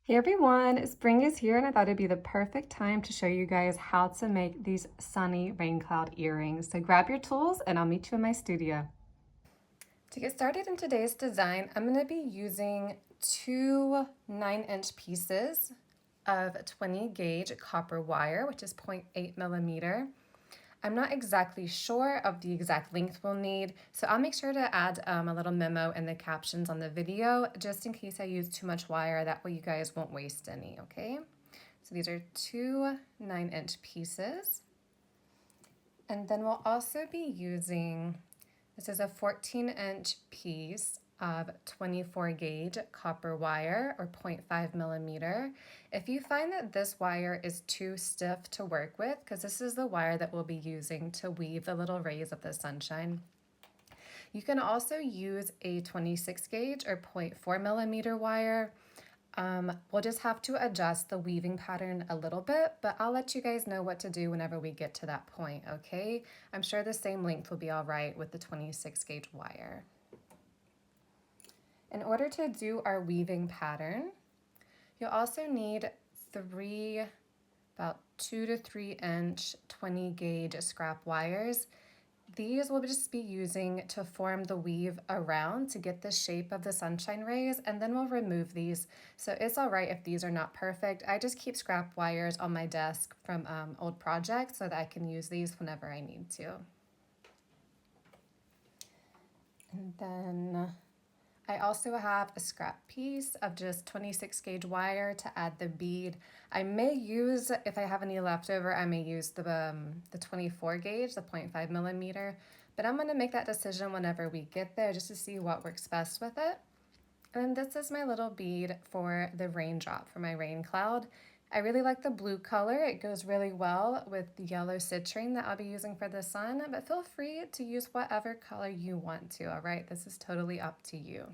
Hey everyone, spring is here and I thought it'd be the perfect time to show you guys how to make these sunny rain cloud earrings. So grab your tools and I'll meet you in my studio. To get started in today's design, I'm going to be using two 9-inch pieces of 20 gauge copper wire, which is 0.8 millimeter. I'm not exactly sure of the exact length we'll need, so I'll make sure to add a little memo in the captions on the video, just in case I use too much wire, that way you guys won't waste any, okay? So these are two 9-inch pieces. And then we'll also be using, this is a 14-inch piece of 24 gauge copper wire, or 0.5 millimeter. If you find that this wire is too stiff to work with, because this is the wire that we'll be using to weave the little rays of the sunshine, you can also use a 26 gauge or 0.4 millimeter wire. We'll just have to adjust the weaving pattern a little bit, but I'll let you guys know what to do whenever we get to that point, okay? I'm sure the same length will be all right with the 26 gauge wire. In order to do our weaving pattern, you'll also need three about 2 to 3 inch 20 gauge scrap wires. These we'll just be using to form the weave around to get the shape of the sunshine rays, and then we'll remove these. So it's all right if these are not perfect. I just keep scrap wires on my desk from old projects so that I can use these whenever I need to. And then I also have a scrap piece of just 26 gauge wire to add the bead. I may use, if I have any left over, I may use the 24 gauge, the 0.5 millimeter, but I'm gonna make that decision whenever we get there just to see what works best with it. And this is my little bead for the raindrop, for my rain cloud. I really like the blue color. It goes really well with the yellow citrine that I'll be using for the sun, but feel free to use whatever color you want to, all right? This is totally up to you.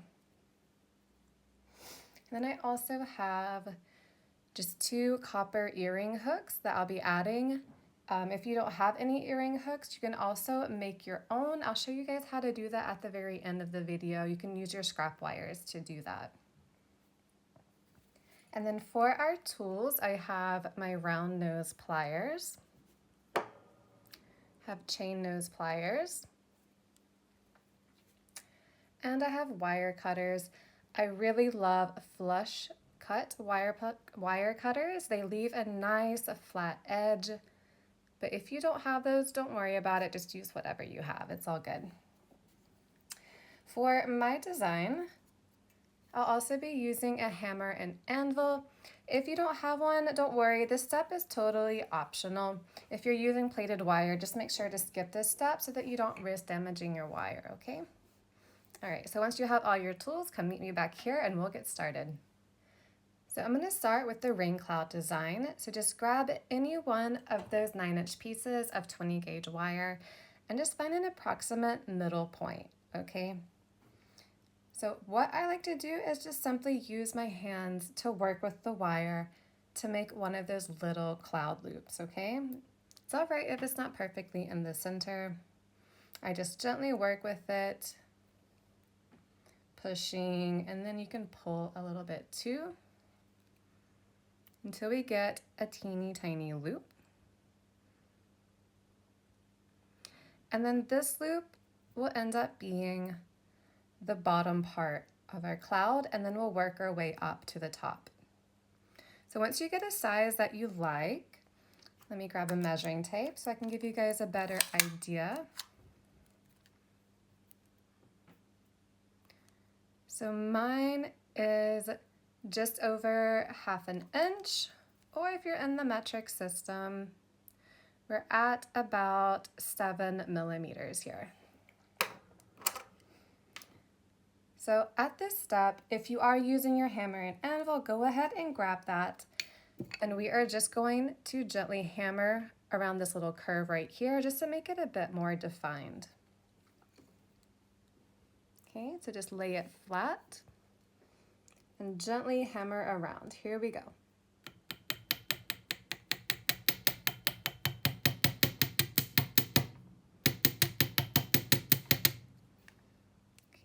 And then I also have just two copper earring hooks that I'll be adding. If you don't have any earring hooks, you can also make your own. I'll show you guys how to do that at the very end of the video. You can use your scrap wires to do that. And then for our tools, I have my round nose pliers, have chain nose pliers, and I have wire cutters. I really love flush cut wire cutters. They leave a nice flat edge, but if you don't have those, don't worry about it. Just use whatever you have. It's all good. For my design, I'll also be using a hammer and anvil. If you don't have one, don't worry. This step is totally optional. If you're using plated wire, just make sure to skip this step so that you don't risk damaging your wire, okay? All right, so once you have all your tools, come meet me back here and we'll get started. So I'm gonna start with the rain cloud design. So just grab any one of those 9-inch pieces of 20 gauge wire and just find an approximate middle point, okay? So what I like to do is just simply use my hands to work with the wire to make one of those little cloud loops, okay? It's all right if it's not perfectly in the center. I just gently work with it, pushing, and then you can pull a little bit too until we get a teeny tiny loop. And then this loop will end up being the bottom part of our cloud, and then we'll work our way up to the top. So once you get a size that you like, let me grab a measuring tape so I can give you guys a better idea. So mine is just over 1/2 inch, or if you're in the metric system, we're at about 7 millimeters here. So at this step, if you are using your hammer and anvil, go ahead and grab that. And we are just going to gently hammer around this little curve right here just to make it a bit more defined. Okay, so just lay it flat and gently hammer around. Here we go.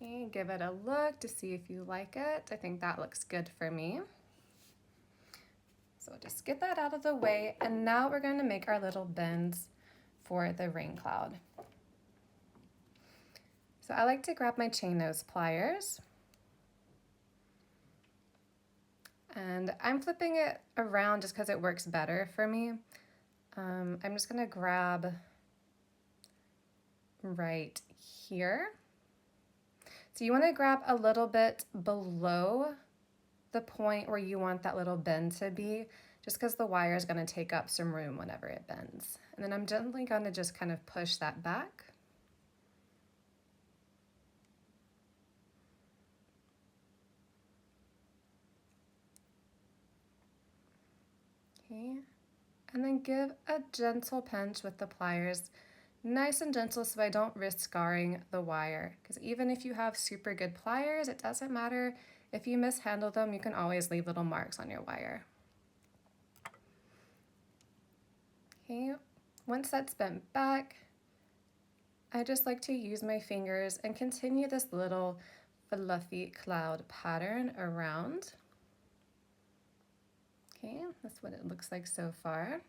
Okay, give it a look to see if you like it. I think that looks good for me. just get that out of the way, and now we're going to make our little bends for the rain cloud. So I like to grab my chain nose pliers, and I'm flipping it around just because it works better for me. I'm just going to grab right here. So you want to grab a little bit below the point where you want that little bend to be, just because the wire is going to take up some room whenever it bends. And then I'm gently going to just kind of push that back. Okay, and then give a gentle pinch with the pliers, nice and gentle so I don't risk scarring the wire. Because even if you have super good pliers, it doesn't matter. If you mishandle them, you can always leave little marks on your wire. Okay, once that's bent back, I just like to use my fingers and continue this little fluffy cloud pattern around. Okay, that's what it looks like so far.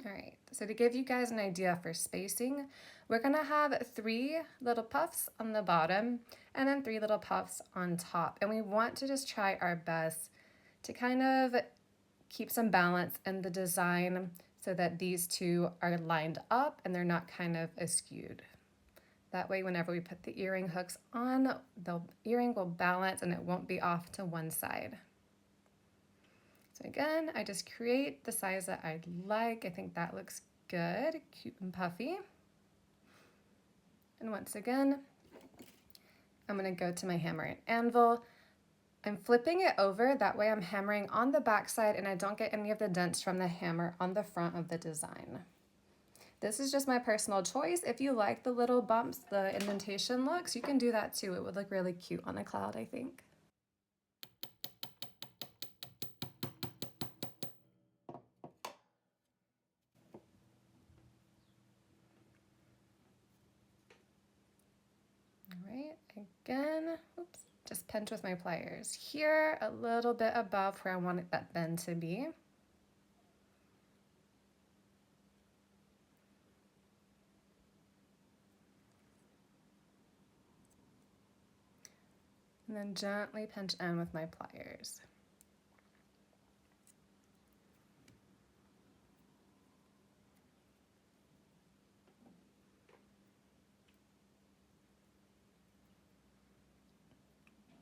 All right, so to give you guys an idea for spacing, we're gonna have 3 little puffs on the bottom and then 3 little puffs on top. And we want to just try our best to kind of keep some balance in the design so that these two are lined up and they're not kind of askewed. That way, whenever we put the earring hooks on, the earring will balance and it won't be off to one side. So again, I just create the size that I'd like. I think that looks good, cute and puffy. And once again, I'm gonna go to my hammer and anvil. I'm flipping it over, that way I'm hammering on the back side and I don't get any of the dents from the hammer on the front of the design. This is just my personal choice. If you like the little bumps, the indentation looks, you can do that too. It would look really cute on a cloud, I think. All right, again, oops, just pinch with my pliers here, a little bit above where I want that bend to be. And then gently pinch in with my pliers.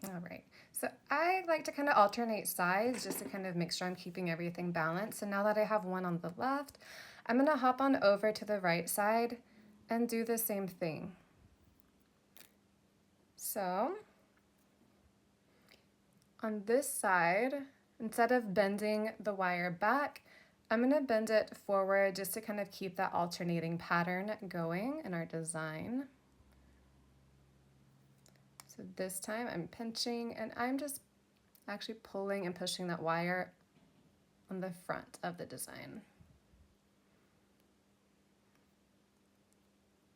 All right, so I like to kind of alternate sides just to kind of make sure I'm keeping everything balanced. So now that I have one on the left, I'm gonna hop on over to the right side and do the same thing. So on this side, instead of bending the wire back, I'm gonna bend it forward just to kind of keep that alternating pattern going in our design. So this time I'm pinching and I'm just actually pulling and pushing that wire on the front of the design.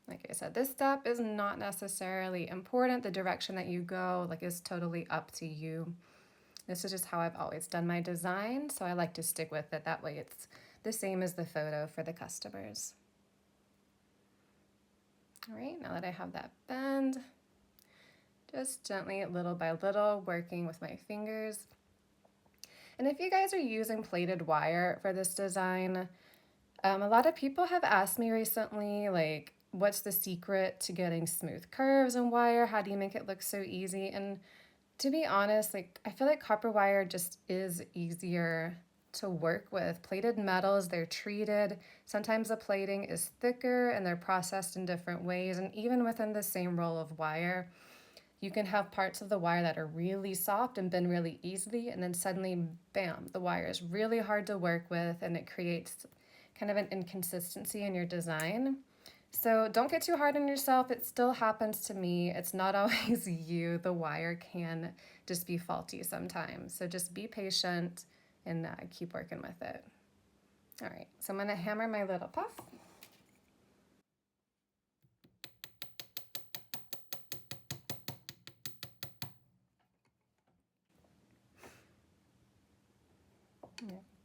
Like I said, this step is not necessarily important. The direction that you go is totally up to you. This is just how I've always done my design, so I like to stick with it. That way it's the same as the photo for the customers. All right, now that I have that bend, just gently, little by little, working with my fingers. And if you guys are using plated wire for this design, a lot of people have asked me recently, what's the secret to getting smooth curves in wire? How do you make it look so easy? And to be honest, I feel like copper wire just is easier to work with. Plated metals, they're treated. Sometimes the plating is thicker and they're processed in different ways. And even within the same roll of wire, you can have parts of the wire that are really soft and bend really easily, and then suddenly, bam, the wire is really hard to work with and it creates kind of an inconsistency in your design. So don't get too hard on yourself. It still happens to me. It's not always you. The wire can just be faulty sometimes. So just be patient and keep working with it. All right, so I'm gonna hammer my little puff.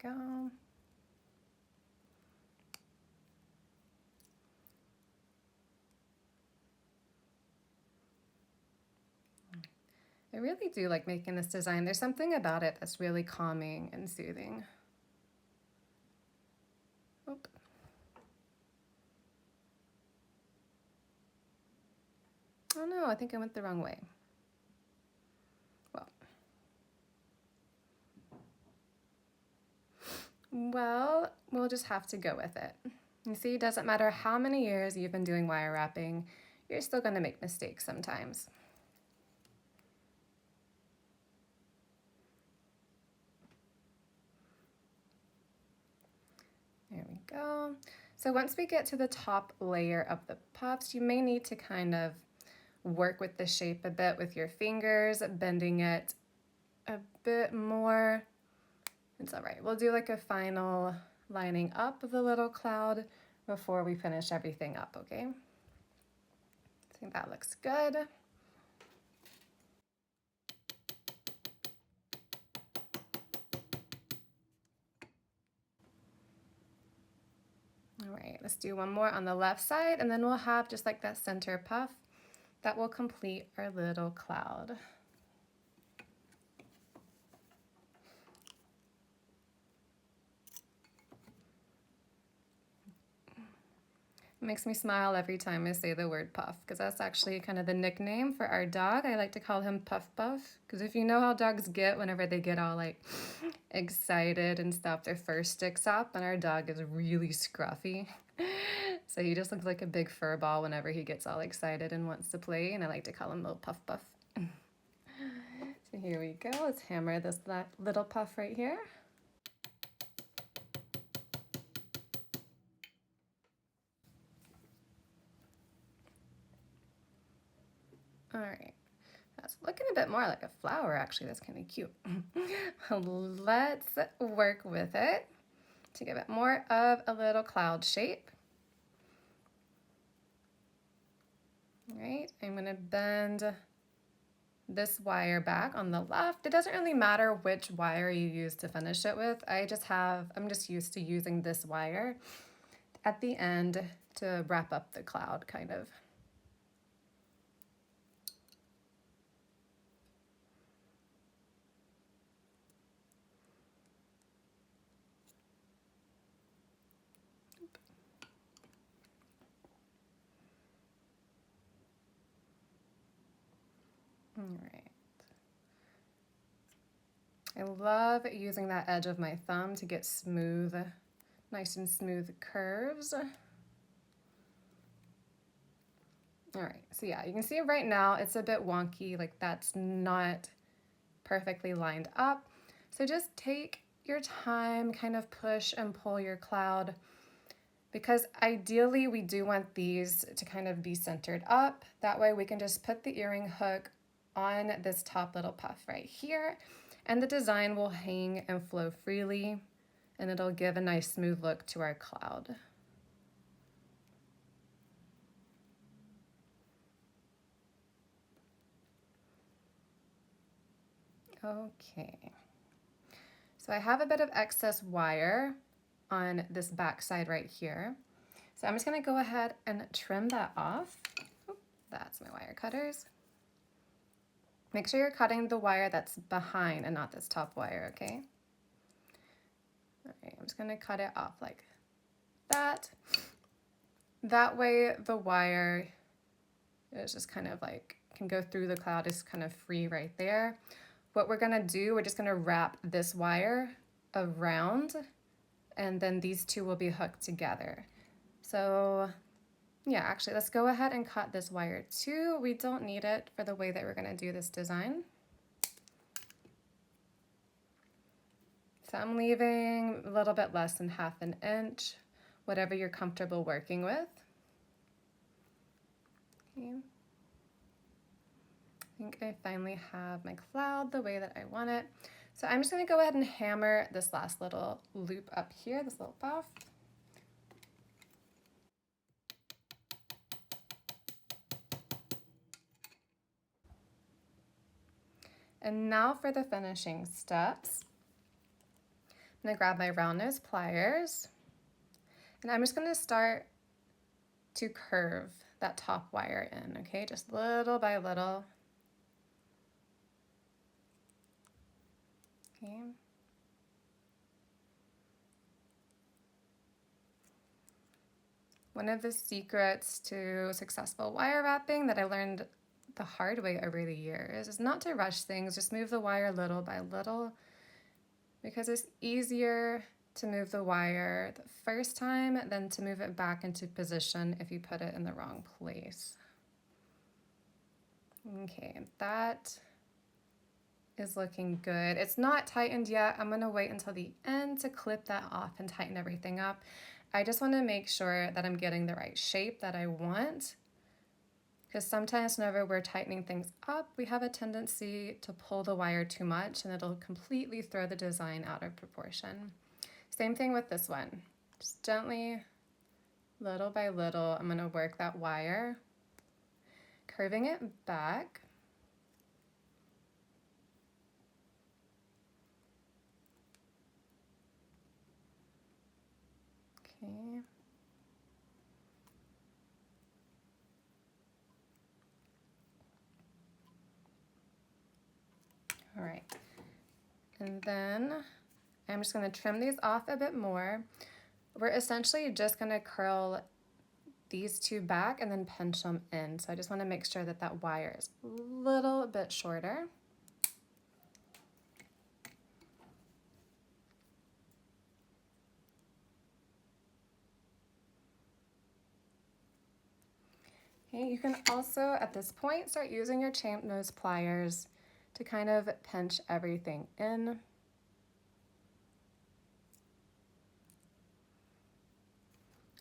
go. I really do like making this design. There's something about it that's really calming and soothing. Oop. Oh no, I think I went the wrong way. Well, we'll just have to go with it. You see, it doesn't matter how many years you've been doing wire wrapping, you're still going to make mistakes sometimes. There we go. So once we get to the top layer of the puffs, you may need to kind of work with the shape a bit with your fingers, bending it a bit more. It's all right. We'll do like a final lining up of the little cloud before we finish everything up, okay? I think that looks good. All right, let's do one more on the left side, and then we'll have just like that center puff that will complete our little cloud. It makes me smile every time I say the word puff, because that's actually kind of the nickname for our dog. I like to call him Puff Puff, because if you know how dogs get whenever they get all like excited and stuff, their fur sticks up, and our dog is really scruffy. So he just looks like a big fur ball whenever he gets all excited and wants to play, and I like to call him little Puff Puff. So here we go. Let's hammer this little puff right here. All right, that's looking a bit more like a flower, actually. That's kind of cute. Let's work with it to give it more of a little cloud shape. All right, I'm gonna bend this wire back on the left. It doesn't really matter which wire you use to finish it with. I'm just used to using this wire at the end to wrap up the cloud, kind of. All right. I love using that edge of my thumb to get smooth, nice and smooth curves. All right, so yeah, you can see right now it's a bit wonky, like that's not perfectly lined up. So just take your time, kind of push and pull your cloud, because ideally we do want these to kind of be centered up. That way we can just put the earring hook on this top little puff right here, and the design will hang and flow freely, and it'll give a nice smooth look to our cloud. Okay, so I have a bit of excess wire on this back side right here. So I'm just gonna go ahead and trim that off. Oop, that's my wire cutters. Make sure you're cutting the wire that's behind and not this top wire, okay? All right, I'm just gonna cut it off like that. That way the wire is just kind of like, can go through the cloud, is kind of free right there. What we're gonna do, we're just gonna wrap this wire around, and then these two will be hooked together. So yeah, actually, let's go ahead and cut this wire too. We don't need it for the way that we're gonna do this design. So I'm leaving a little bit less than 1/2 inch, whatever you're comfortable working with. Okay. I think I finally have my cloud the way that I want it. So I'm just gonna go ahead and hammer this last little loop up here, this little puff. And now for the finishing steps. I'm gonna grab my round nose pliers, and I'm just gonna start to curve that top wire in, okay? Just little by little. Okay. One of the secrets to successful wire wrapping that I learned the hard way over the years is not to rush things, just move the wire little by little, because it's easier to move the wire the first time than to move it back into position if you put it in the wrong place. Okay, that is looking good. It's not tightened yet. I'm gonna wait until the end to clip that off and tighten everything up. I just wanna make sure that I'm getting the right shape that I want, because sometimes whenever we're tightening things up, we have a tendency to pull the wire too much and it'll completely throw the design out of proportion. Same thing with this one. Just gently, little by little, I'm gonna work that wire, curving it back. Okay. All right. And then I'm just going to trim these off a bit more. We're essentially just going to curl these two back and then pinch them in. So I just want to make sure that that wire is a little bit shorter. Okay, you can also, at this point, start using your champ nose pliers to kind of pinch everything in.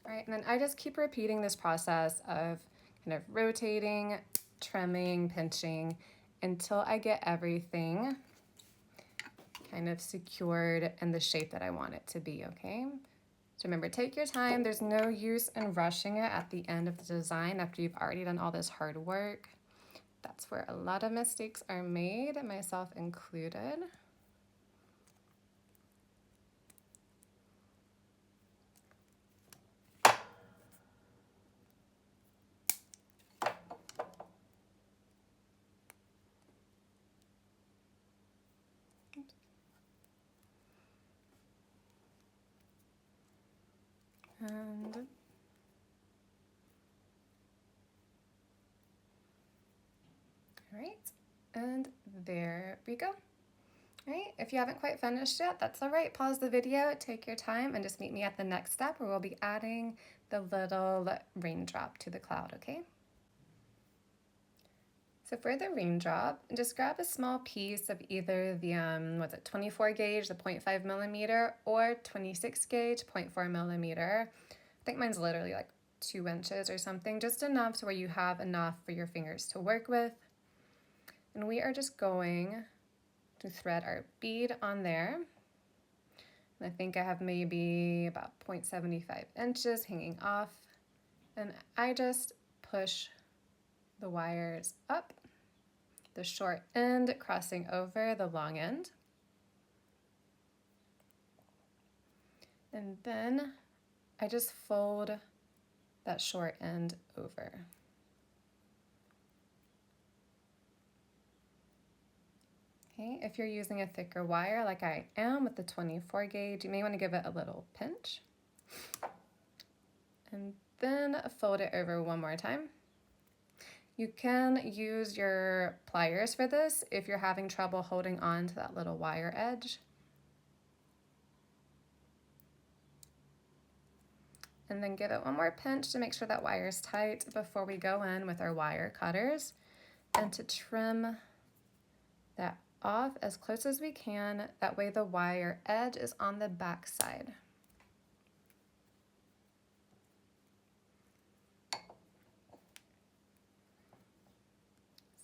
All right, and then I just keep repeating this process of kind of rotating, trimming, pinching until I get everything kind of secured in the shape that I want it to be, okay? So remember, take your time. There's no use in rushing it at the end of the design after you've already done all this hard work. That's where a lot of mistakes are made, myself included. And all right, and there we go. All right, if you haven't quite finished yet, that's all right. Pause the video, take your time, and just meet me at the next step where we'll be adding the little raindrop to the cloud, okay? So for the raindrop, just grab a small piece of either the, 24 gauge, the 0.5 millimeter, or 26 gauge, 0.4 millimeter. I think mine's literally like 2 inches or something, just enough to where you have enough for your fingers to work with. And we are just going to thread our bead on there. And I think I have maybe about 0.75 inches hanging off. And I just push the wires up, the short end crossing over the long end. And then I just fold that short end over. Okay, if you're using a thicker wire like I am with the 24 gauge, you may want to give it a little pinch. And then fold it over one more time. You can use your pliers for this if you're having trouble holding on to that little wire edge. And then give it one more pinch to make sure that wire is tight before we go in with our wire cutters and to trim that off as close as we can. That way the wire edge is on the back side.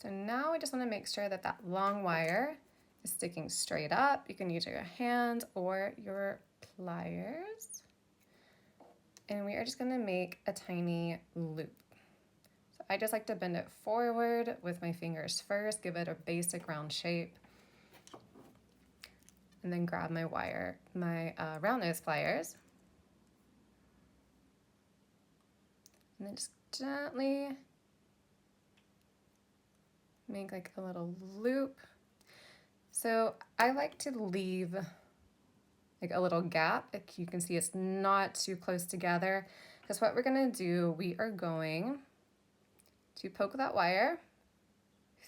So now we just want to make sure that that long wire is sticking straight up. You can use your hand or your pliers. And we are just going to make a tiny loop. So I just like to bend it forward with my fingers first, give it a basic round shape. and then grab my wire, my round nose pliers. And then just gently make like a little loop. So I like to leave like a little gap. Like you can see it's not too close together, because what we're gonna do, we are going to poke that wire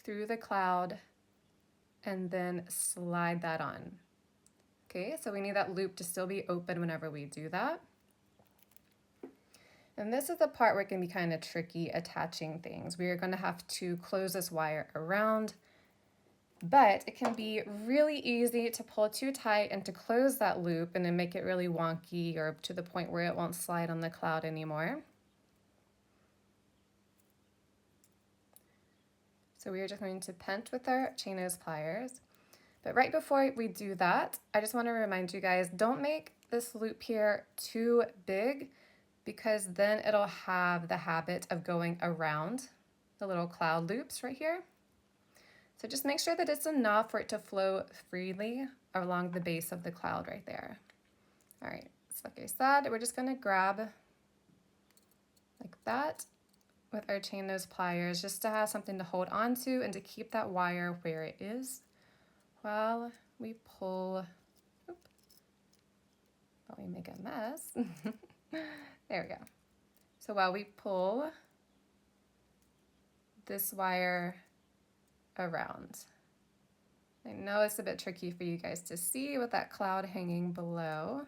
through the cloud and then slide that on. Okay, so we need that loop to still be open whenever we do that. And this is the part where it can be kind of tricky attaching things. We are going to have to close this wire around, but it can be really easy to pull too tight and to close that loop and then make it really wonky, or to the point where it won't slide on the cloud anymore. So we are just going to pinch with our chain nose pliers. But right before we do that, I just want to remind you guys, don't make this loop here too big, because then it'll have the habit of going around the little cloud loops right here. So just make sure that it's enough for it to flow freely along the base of the cloud right there. All right, so like I said, we're just gonna grab like that with our chain nose pliers, just to have something to hold on to and to keep that wire where it is while we pull, while we make a mess. There we go. So while we pull this wire around, I know it's a bit tricky for you guys to see with that cloud hanging below.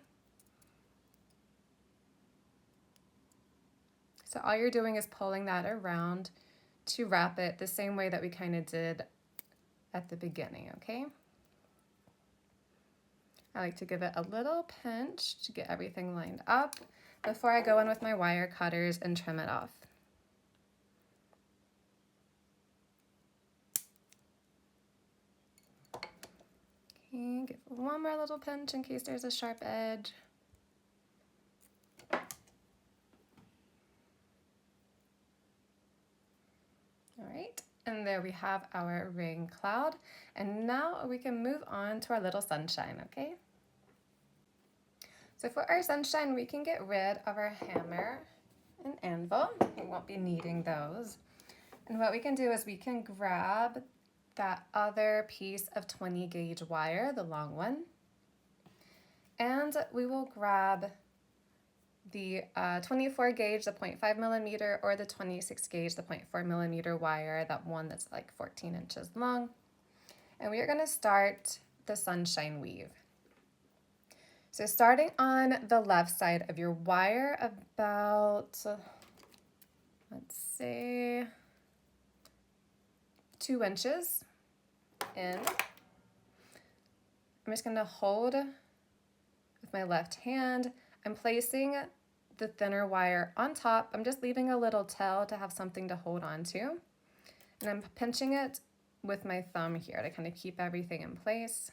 So all you're doing is pulling that around to wrap it the same way that we kind of did at the beginning, okay? I like to give it a little pinch to get everything lined up before I go in with my wire cutters and trim it off. Okay, give one more little pinch in case there's a sharp edge. All right, and there we have our rain cloud. And now we can move on to our little sunshine, okay? So for our sunshine, we can get rid of our hammer and anvil. We won't be needing those. And what we can do is we can grab that other piece of 20 gauge wire, the long one, and we will grab the 24 gauge, the 0.5 millimeter, or the 26 gauge, the 0.4 millimeter wire, that one that's like 14 inches long. And we are going to start the sunshine weave. So starting on the left side of your wire, about, let's say, 2 inches in, I'm just going to hold with my left hand. I'm placing the thinner wire on top. I'm just leaving a little tail to have something to hold on to. And I'm pinching it with my thumb here to kind of keep everything in place.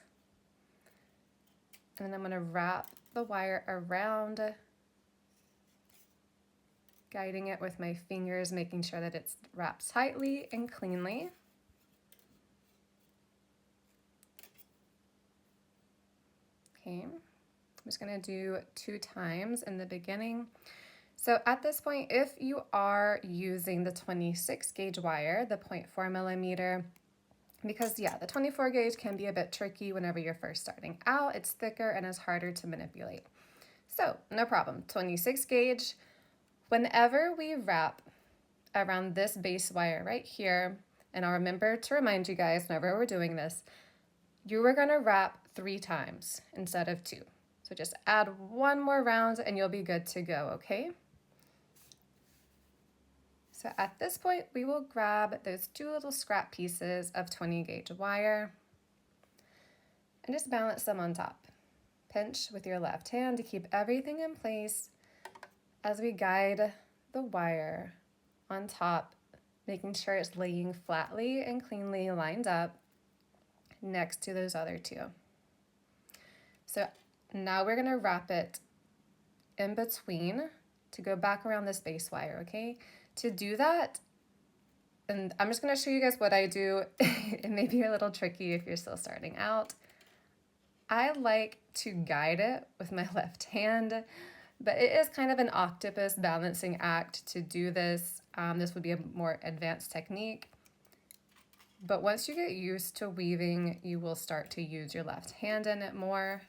And then I'm going to wrap the wire around, guiding it with my fingers, making sure that it's wrapped tightly and cleanly. Okay, I'm just going to do 2 times in the beginning. So at this point, if you are using the 26 gauge wire, the 0.4 millimeter, because yeah, the 24 gauge can be a bit tricky whenever you're first starting out. It's thicker and it's harder to manipulate. So no problem, 26 gauge. Whenever we wrap around this base wire right here, and I'll remember to remind you guys whenever we're doing this, you are gonna wrap 3 times instead of 2. So just add 1 more round and you'll be good to go, okay? So at this point, we will grab those 2 little scrap pieces of 20 gauge wire and just balance them on top. Pinch with your left hand to keep everything in place as we guide the wire on top, making sure it's laying flatly and cleanly lined up next to those other 2. So now we're gonna wrap it in between to go back around this base wire, okay? To do that, and I'm just gonna show you guys what I do. It may be a little tricky if you're still starting out. I like to guide it with my left hand, but it is kind of an octopus balancing act to do this. This would be a more advanced technique. But once you get used to weaving, you will start to use your left hand in it more.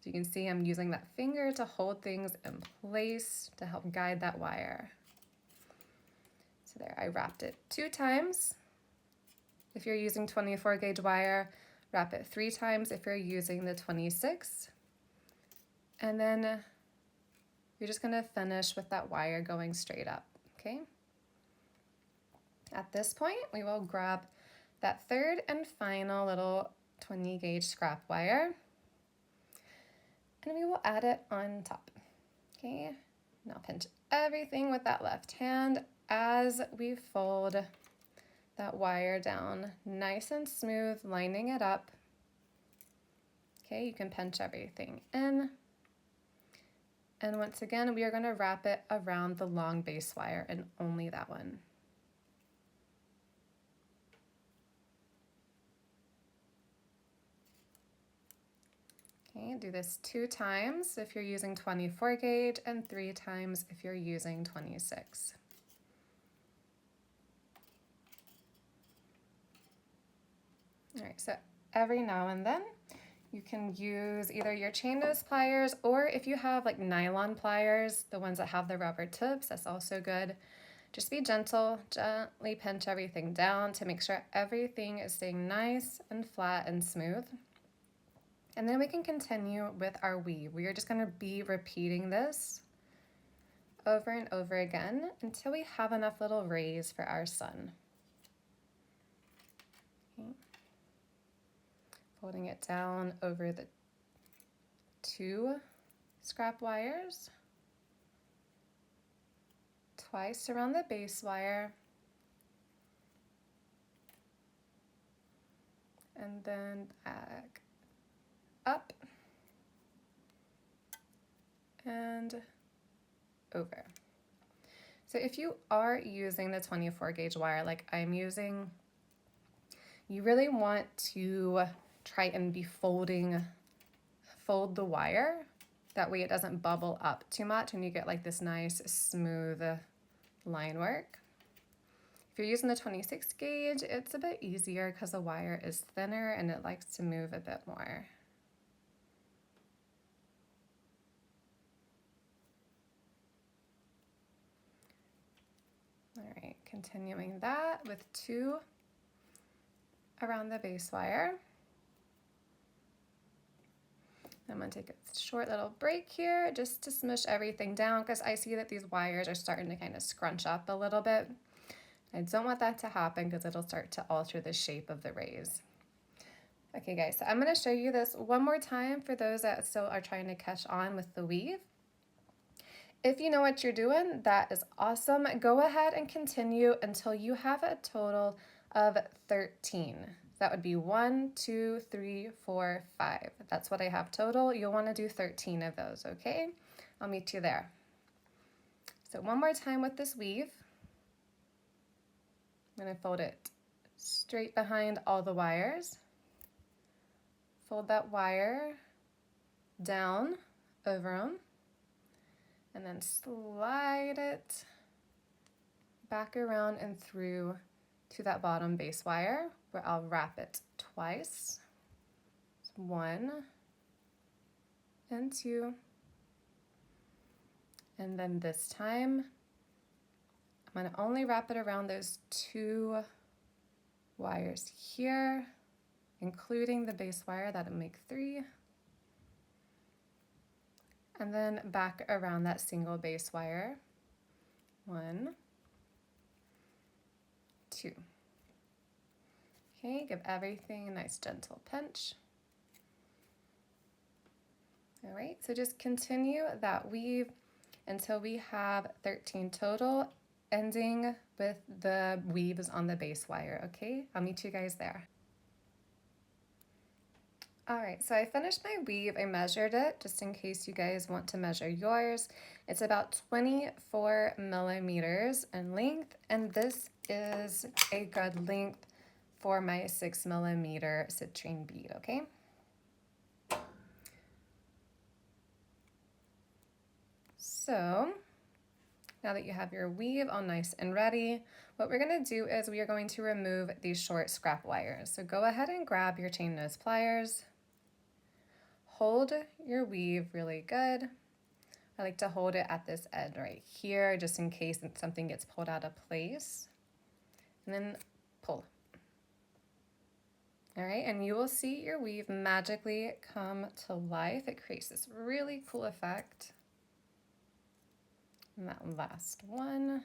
So you can see I'm using that finger to hold things in place to help guide that wire. So there, I wrapped it 2 times. If you're using 24 gauge wire, wrap it 3 times if you're using the 26. And then you're just gonna finish with that wire going straight up, okay? At this point, we will grab that third and final little 20 gauge scrap wire, and we will add it on top, okay? Now pinch everything with that left hand as we fold that wire down nice and smooth, lining it up. Okay, you can pinch everything in. And once again, we are going to wrap it around the long base wire and only that one. Okay, do this 2 times if you're using 24 gauge and 3 times if you're using 26. All right, so every now and then you can use either your chain nose pliers, or if you have like nylon pliers, the ones that have the rubber tips, that's also good. Just be gentle, gently pinch everything down to make sure everything is staying nice and flat and smooth. And then we can continue with our weave. We are just gonna be repeating this over and over again until we have enough little rays for our sun. Okay. Folding it down over the 2 scrap wires, twice around the base wire, and then back up and over. So if you are using the 24 gauge wire like I'm using, you really want to try and be fold the wire. That way it doesn't bubble up too much and you get like this nice smooth line work. If you're using the 26 gauge, it's a bit easier because the wire is thinner and it likes to move a bit more. All right, continuing that with 2 around the base wire. I'm going to take a short little break here just to smush everything down because I see that these wires are starting to kind of scrunch up a little bit. I don't want that to happen because it'll start to alter the shape of the rays. Okay guys, so I'm going to show you this one more time for those that still are trying to catch on with the weave. If you know what you're doing, that is awesome. Go ahead and continue until you have a total of 13. That would be 1, 2, 3, 4, 5. That's what I have total. You'll want to do 13 of those, okay? I'll meet you there. So one more time with this weave. I'm going to fold it straight behind all the wires. Fold that wire down over them. And then slide it back around and through to that bottom base wire where I'll wrap it twice. 1 and 2. And then this time, I'm going to only wrap it around those 2 wires here, including the base wire. That'll make 3. And then back around that single base wire. 1, 2. Okay, give everything a nice gentle pinch. All right, so just continue that weave until we have 13 total, ending with the weaves on the base wire, okay? I'll meet you guys there. All right, so I finished my weave. I measured it just in case you guys want to measure yours. It's about 24 millimeters in length, and this is a good length for my 6 millimeter citrine bead, okay? So now that you have your weave all nice and ready, what we're going to do is we are going to remove these short scrap wires. So go ahead and grab your chain nose pliers. Hold your weave really good. I like to hold it at this edge right here just in case something gets pulled out of place. And then pull. All right, and you will see your weave magically come to life. It creates this really cool effect. And that last one.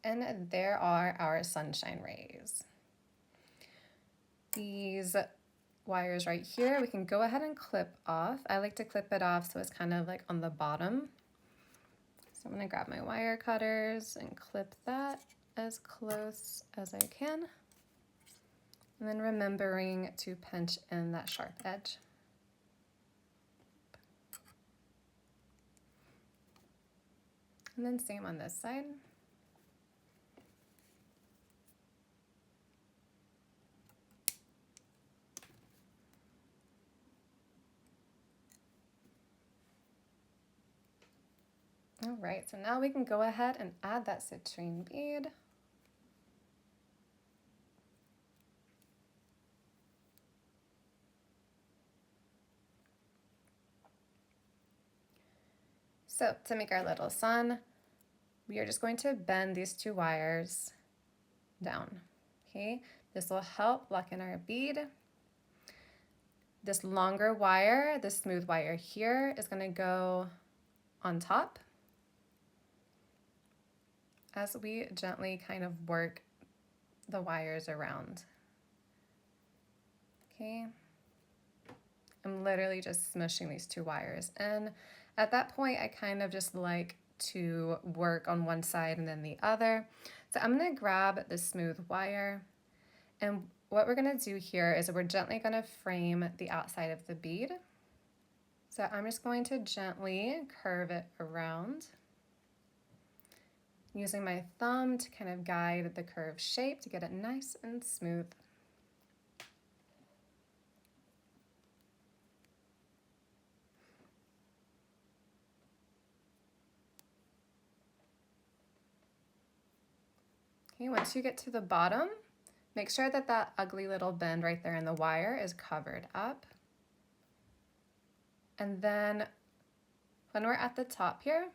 And there are our sunshine rays. These wires right here, we can go ahead and clip off. I like to clip it off so it's kind of like on the bottom. So I'm gonna grab my wire cutters and clip that as close as I can. And then remembering to pinch in that sharp edge. And then same on this side. All right, so now we can go ahead and add that citrine bead. So to make our little sun, we are just going to bend these two wires down, okay? This will help lock in our bead. This longer wire, this smooth wire here, is gonna go on top as we gently kind of work the wires around, okay? I'm literally just smushing these two wires in. At that point, I kind of just like to work on one side and then the other. So I'm gonna grab the smooth wire, and what we're gonna do here is we're gently gonna frame the outside of the bead. So I'm just going to gently curve it around, using my thumb to kind of guide the curved shape to get it nice and smooth. Okay, once you get to the bottom, make sure that that ugly little bend right there in the wire is covered up. And then when we're at the top here,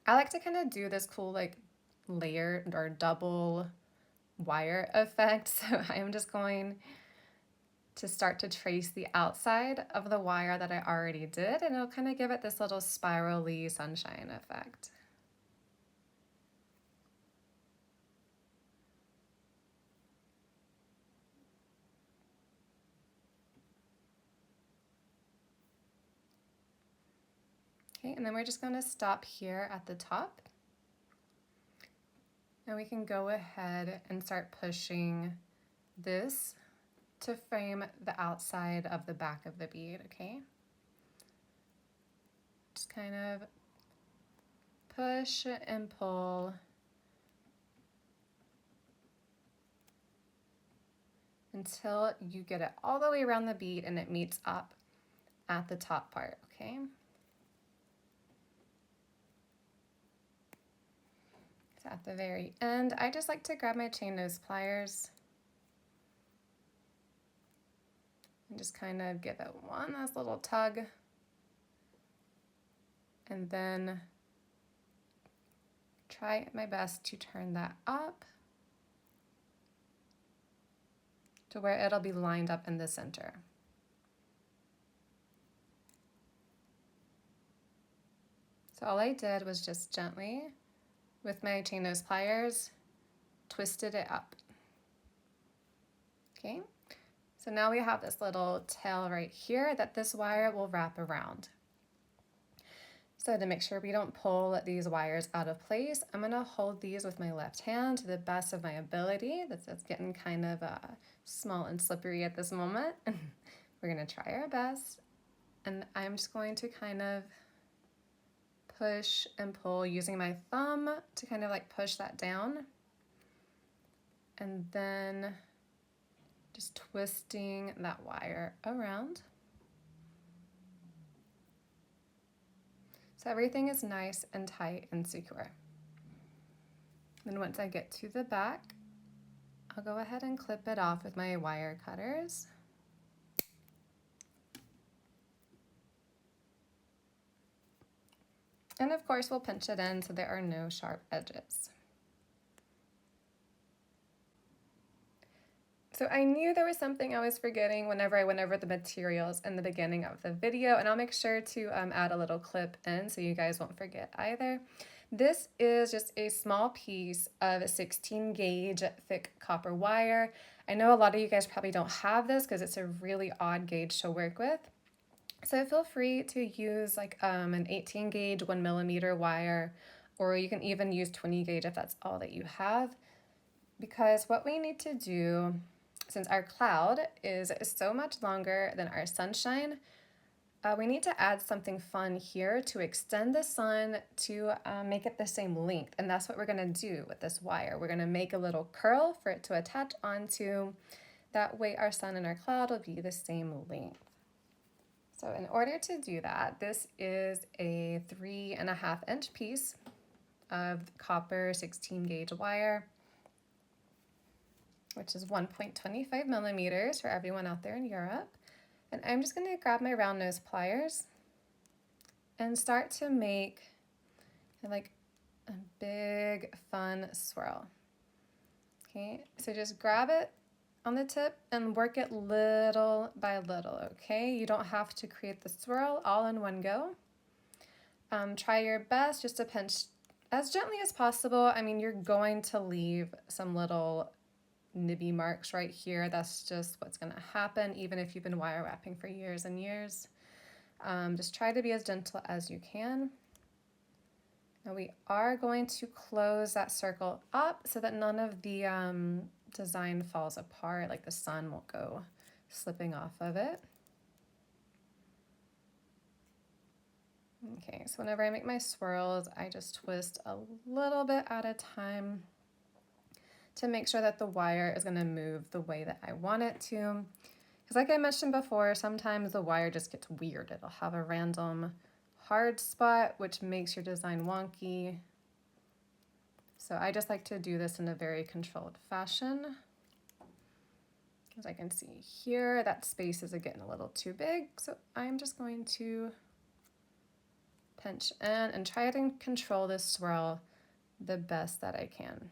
I like to kind of do this cool like layered or double wire effect. So I am just going to start to trace the outside of the wire that I already did, and it'll kind of give it this little spirally sunshine effect. Okay, and then we're just going to stop here at the top. And we can go ahead and start pushing this to frame the outside of the back of the bead, okay? Just kind of push and pull until you get it all the way around the bead and it meets up at the top part, okay? So at the very end, I just like to grab my chain nose pliers and just kind of give it one last little tug, and then try my best to turn that up to where it'll be lined up in the center. So all I did was just gently, with my chain nose pliers, twisted it up. Okay, so now we have this little tail right here that this wire will wrap around. So to make sure we don't pull these wires out of place, I'm gonna hold these with my left hand to the best of my ability. That's getting kind of small and slippery at this moment. We're gonna try our best. And I'm just going to kind of push and pull using my thumb to kind of like push that down. And then just twisting that wire around. So everything is nice and tight and secure. Then once I get to the back, I'll go ahead and clip it off with my wire cutters. And of course, we'll pinch it in so there are no sharp edges. So I knew there was something I was forgetting whenever I went over the materials in the beginning of the video, and I'll make sure to add a little clip in so you guys won't forget either. This is just a small piece of 16 gauge thick copper wire. I know a lot of you guys probably don't have this because it's a really odd gauge to work with. So feel free to use like an 18 gauge 1mm wire, or you can even use 20 gauge if that's all that you have. Because what we need to do, since our cloud is so much longer than our sunshine, we need to add something fun here to extend the sun to make it the same length. And that's what we're gonna do with this wire. We're gonna make a little curl for it to attach onto. That way our sun and our cloud will be the same length. So in order to do that, this is a 3.5 inch piece of copper 16 gauge wire, which is 1.25 millimeters for everyone out there in Europe. And I'm just going to grab my round nose pliers and start to make like a big fun swirl. Okay, so just grab it on the tip and work it little by little, okay? You don't have to create the swirl all in one go. Try your best just to pinch as gently as possible. I mean, you're going to leave some little nibby marks right here. That's just what's gonna happen, even if you've been wire wrapping for years and years. Just try to be as gentle as you can. Now we are going to close that circle up so that none of the design falls apart, like the sun won't go slipping off of it. Okay, so whenever I make my swirls, I just twist a little bit at a time to make sure that the wire is going to move the way that I want it to. Because like I mentioned before, sometimes the wire just gets weird. It'll have a random hard spot, which makes your design wonky. So I just like to do this in a very controlled fashion. As I can see here, that space is getting a little too big, so I'm just going to pinch in and try to control this swirl the best that I can.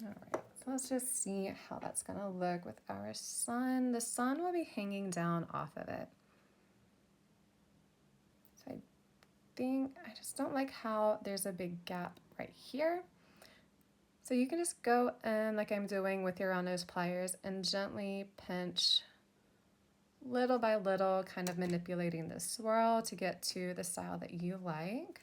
All right, so let's just see how that's gonna look with our sun. The sun will be hanging down off of it. So I think, I just don't like how there's a big gap right here. So you can just go in like I'm doing with your round nose pliers and gently pinch little by little, kind of manipulating the swirl to get to the style that you like.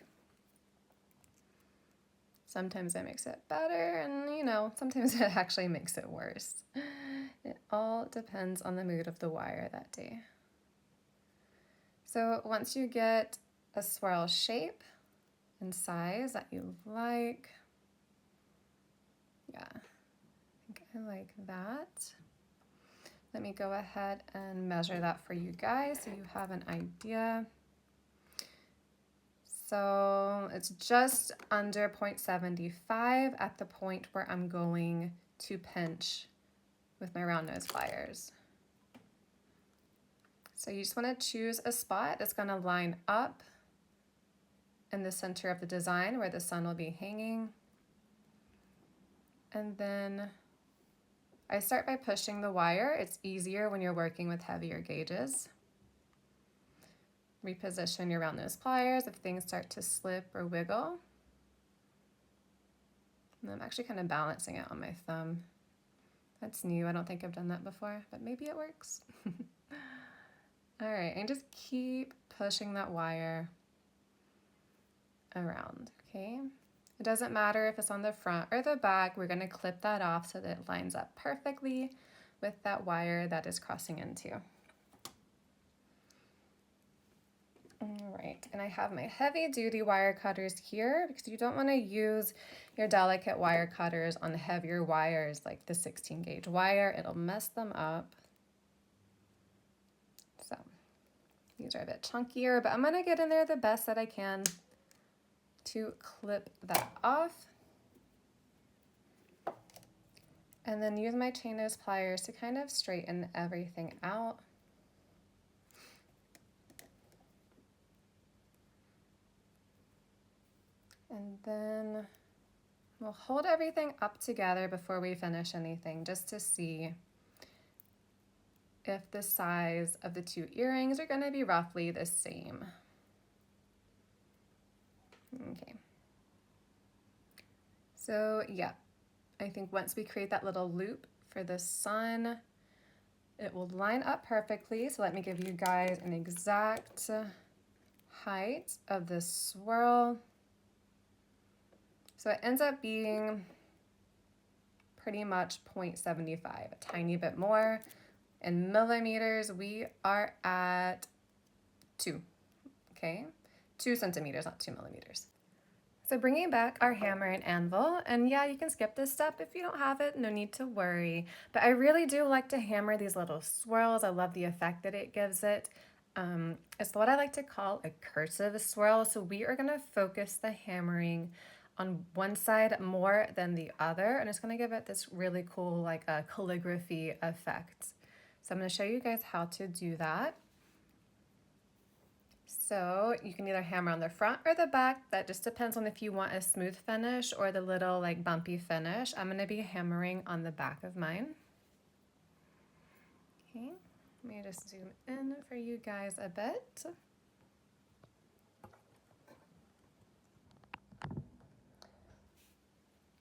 Sometimes it makes it better, and you know, sometimes it actually makes it worse. It all depends on the mood of the wire that day. So once you get a swirl shape and size that you like, yeah, I think I like that. Let me go ahead and measure that for you guys so you have an idea. So it's just under 0.75 at the point where I'm going to pinch with my round nose pliers. So you just want to choose a spot that's going to line up in the center of the design where the sun will be hanging. And then I start by pushing the wire. It's easier when you're working with heavier gauges. Reposition your round nose pliers if things start to slip or wiggle. And I'm actually kind of balancing it on my thumb. That's new, I don't think I've done that before, but maybe it works. All right, and just keep pushing that wire around, okay? It doesn't matter if it's on the front or the back, we're gonna clip that off so that it lines up perfectly with that wire that is crossing into. All right, and I have my heavy duty wire cutters here because you don't want to use your delicate wire cutters on heavier wires like the 16 gauge wire. It'll mess them up. So these are a bit chunkier, but I'm going to get in there the best that I can to clip that off. And then use my chain nose pliers to kind of straighten everything out. And then we'll hold everything up together before we finish anything, just to see if the size of the two earrings are going to be roughly the same. Okay. So yeah, I think once we create that little loop for the sun, it will line up perfectly. So let me give you guys an exact height of this swirl. So it ends up being pretty much 0.75, a tiny bit more. In millimeters, we are at 2, okay? 2 centimeters, not 2 millimeters. So bringing back our hammer and anvil, and yeah, you can skip this step if you don't have it, no need to worry. But I really do like to hammer these little swirls. I love the effect that it gives it. It's what I like to call a cursive swirl. So we are gonna focus the hammering on one side more than the other, and it's gonna give it this really cool like a calligraphy effect. So I'm gonna show you guys how to do that. So you can either hammer on the front or the back. That just depends on if you want a smooth finish or the little like bumpy finish. I'm gonna be hammering on the back of mine. Okay, let me just zoom in for you guys a bit.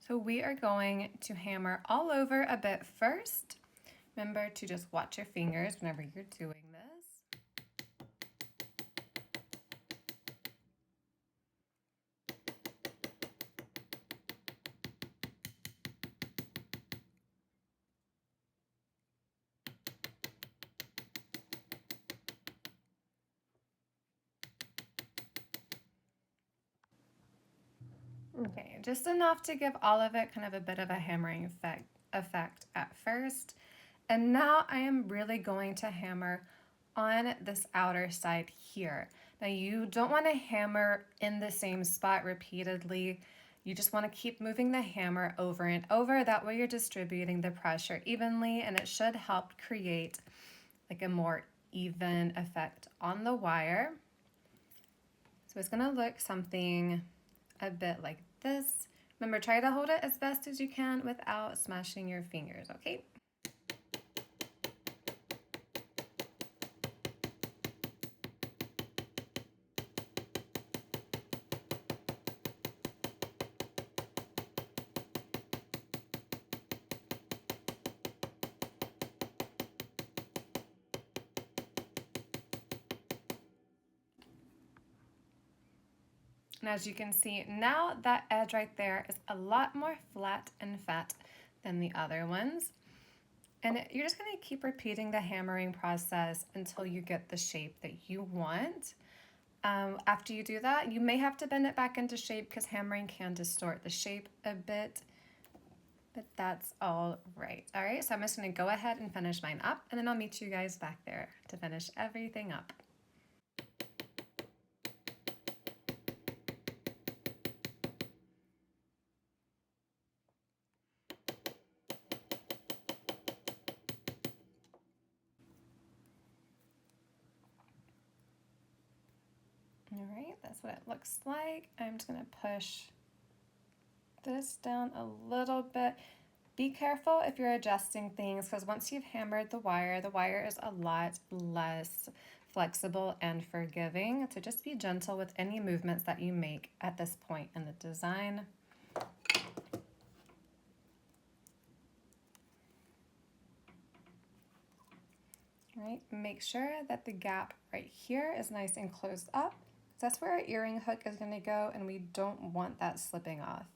So we are going to hammer all over a bit first. Remember to just watch your fingers whenever you're doing this. Okay, just enough to give all of it kind of a bit of a hammering effect at first. And now I am really going to hammer on this outer side here. Now you don't want to hammer in the same spot repeatedly. You just want to keep moving the hammer over and over. That way you're distributing the pressure evenly, and it should help create like a more even effect on the wire. So it's going to look something a bit like this. Remember, try to hold it as best as you can without smashing your fingers, okay? And as you can see, now that edge right there is a lot more flat and fat than the other ones. And you're just gonna keep repeating the hammering process until you get the shape that you want. After you do that, you may have to bend it back into shape because hammering can distort the shape a bit, but that's all right. All right, so I'm just gonna go ahead and finish mine up, and then I'll meet you guys back there to finish everything up. All right, that's what it looks like. I'm just gonna push this down a little bit. Be careful if you're adjusting things, because once you've hammered the wire is a lot less flexible and forgiving. So just be gentle with any movements that you make at this point in the design. All right, make sure that the gap right here is nice and closed up. That's where our earring hook is going to go, and we don't want that slipping off.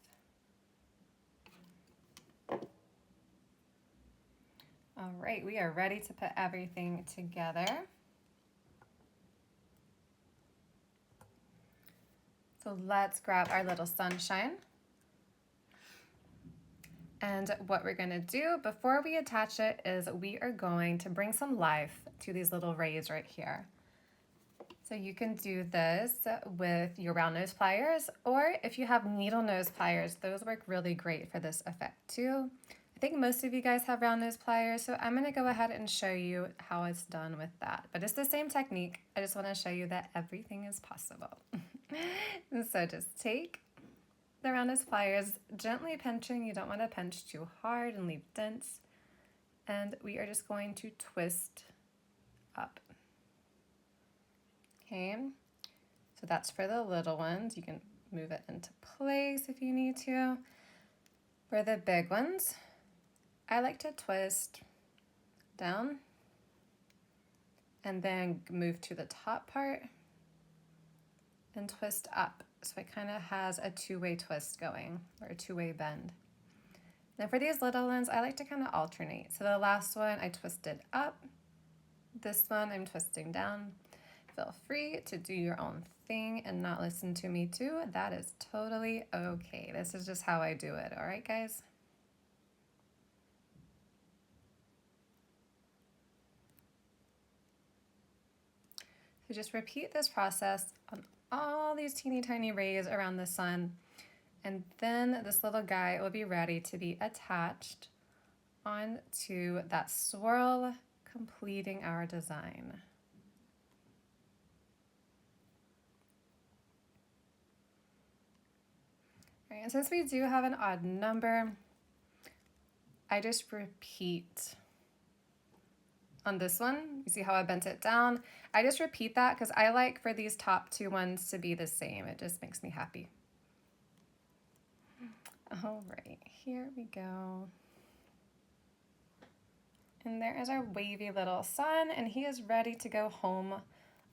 All right, we are ready to put everything together. So let's grab our little sunshine. And what we're gonna do before we attach it is we are going to bring some life to these little rays right here. So you can do this with your round nose pliers, or if you have needle nose pliers, those work really great for this effect too. I think most of you guys have round nose pliers, so I'm gonna go ahead and show you how it's done with that. But it's the same technique, I just wanna show you that everything is possible. So just take the round nose pliers, gently pinching, you don't wanna pinch too hard and leave dents. And we are just going to twist up. Okay, so that's for the little ones. You can move it into place if you need to. For the big ones, I like to twist down and then move to the top part and twist up. So it kind of has a two-way twist going, or a two-way bend. Now for these little ones, I like to kind of alternate. So the last one, I twisted up. This one, I'm twisting down. Feel free to do your own thing and not listen to me too. That is totally okay. This is just how I do it. All right, guys? So just repeat this process on all these teeny tiny rays around the sun. And then this little guy will be ready to be attached onto that swirl, completing our design. All right, and since we do have an odd number, I just repeat on this one. You see how I bent it down? I just repeat that because I like for these top two ones to be the same. It just makes me happy. All right, here we go. And there is our wavy little sun, and he is ready to go home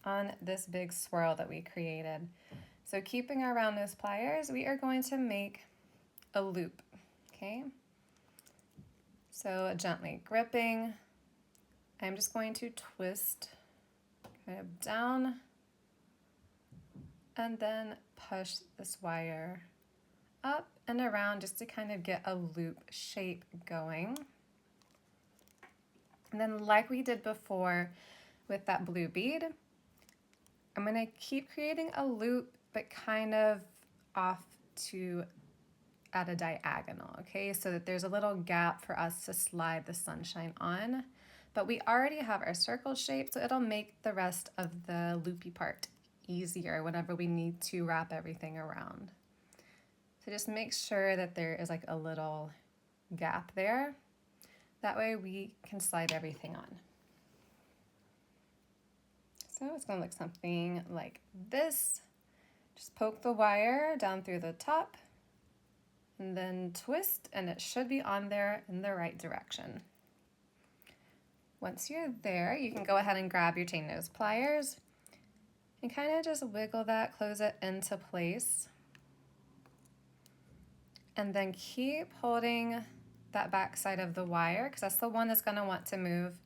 on this big swirl that we created. So keeping our round nose pliers, we are going to make a loop, okay? So gently gripping, I'm just going to twist kind of down and then push this wire up and around just to kind of get a loop shape going. And then like we did before with that blue bead, I'm gonna keep creating a loop, but kind of off to at a diagonal, okay? So that there's a little gap for us to slide the sunshine on. But we already have our circle shape, so it'll make the rest of the loopy part easier whenever we need to wrap everything around. So just make sure that there is like a little gap there. That way we can slide everything on. So it's gonna look something like this. Just poke the wire down through the top and then twist, and it should be on there in the right direction. Once you're there, you can go ahead and grab your chain nose pliers and kind of just wiggle that, close it into place. And then keep holding that back side of the wire, because that's the one that's going to want to move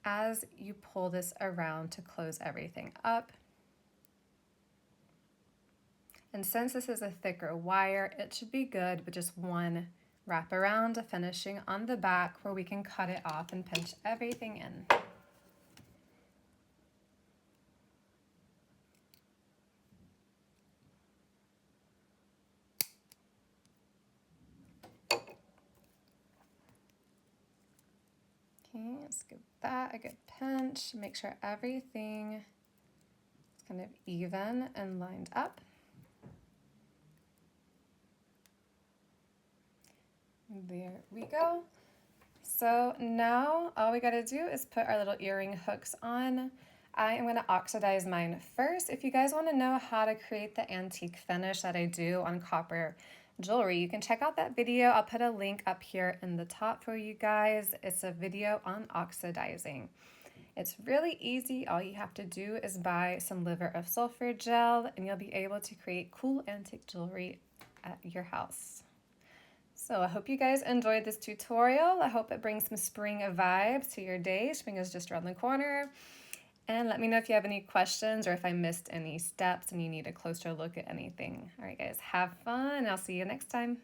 as you pull this around to close everything up. And since this is a thicker wire, it should be good with just one wrap around, finishing on the back where we can cut it off and pinch everything in. Okay, let's give that a good pinch. Make sure everything is kind of even and lined up. There we go. So now all we gotta do is put our little earring hooks on. I am gonna oxidize mine first. If you guys wanna know how to create the antique finish that I do on copper jewelry, you can check out that video. I'll put a link up here in the top for you guys. It's a video on oxidizing. It's really easy. All you have to do is buy some liver of sulfur gel and you'll be able to create cool antique jewelry at your house. So I hope you guys enjoyed this tutorial. I hope it brings some spring vibes to your day. Spring is just around the corner. And let me know if you have any questions or if I missed any steps and you need a closer look at anything. All right, guys, have fun. I'll see you next time.